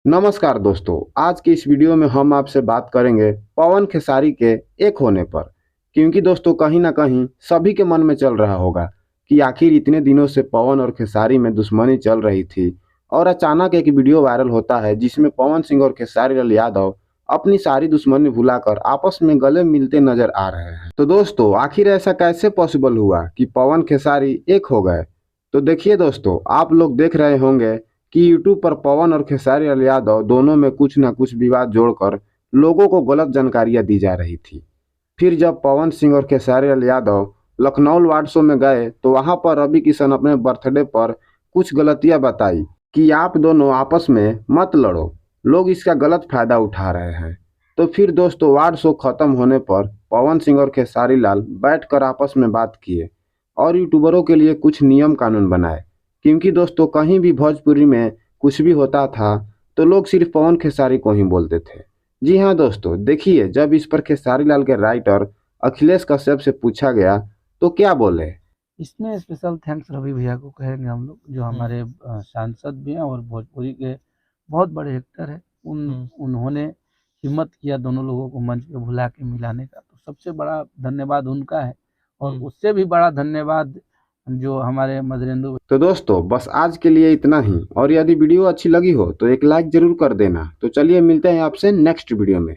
नमस्कार दोस्तों, आज की इस वीडियो में हम आपसे बात करेंगे पवन खेसारी के एक होने पर। क्योंकि दोस्तों कहीं ना कहीं सभी के मन में चल रहा होगा कि आखिर इतने दिनों से पवन और खेसारी में दुश्मनी चल रही थी और अचानक एक वीडियो वायरल होता है जिसमें पवन सिंह और खेसारी लाल यादव अपनी सारी दुश्मनी भुलाकर आपस में गले मिलते नजर आ रहे हैं। तो दोस्तों आखिर ऐसा कैसे पॉसिबल हुआ कि पवन खेसारी एक हो गए? तो देखिए दोस्तों, आप लोग देख रहे होंगे कि यूट्यूब पर पवन और खेसारी लाल यादव दोनों में कुछ न कुछ विवाद जोड़कर लोगों को गलत जानकारियां दी जा रही थी। फिर जब पवन सिंह और खेसारी लाल यादव लखनऊ वार्ड शो में गए तो वहां पर रवि किशन अपने बर्थडे पर कुछ गलतियां बताई कि आप दोनों आपस में मत लड़ो, लोग इसका गलत फायदा उठा रहे हैं। तो फिर दोस्तों वार्ड शो खत्म होने पर पवन सिंह और खेसारी लाल बैठकर आपस में बात किए और यूट्यूबरों के लिए कुछ नियम कानून बनाए। क्योंकि दोस्तों कहीं भी भोजपुरी में कुछ भी होता था तो लोग सिर्फ पवन खेसारी को ही बोलते थे। जी हाँ दोस्तों, देखिए जब इस पर खेसारी लाल के राइटर अखिलेश कश्यप से पूछा गया तो क्या बोले। इसमें स्पेशल थैंक्स रवि भैया को कहेंगे हम लोग, जो हमारे सांसद भी हैं और भोजपुरी के बहुत बड़े एक्टर हैं। उन्होंने हिम्मत किया दोनों लोगों को मंच पे बुला के मिलाने का, तो सबसे बड़ा धन्यवाद उनका है। और उससे भी बड़ा धन्यवाद जो हमारे मधुरेंद्र। तो दोस्तों बस आज के लिए इतना ही, और यदि वीडियो अच्छी लगी हो तो एक लाइक जरूर कर देना। तो चलिए मिलते हैं आपसे नेक्स्ट वीडियो में।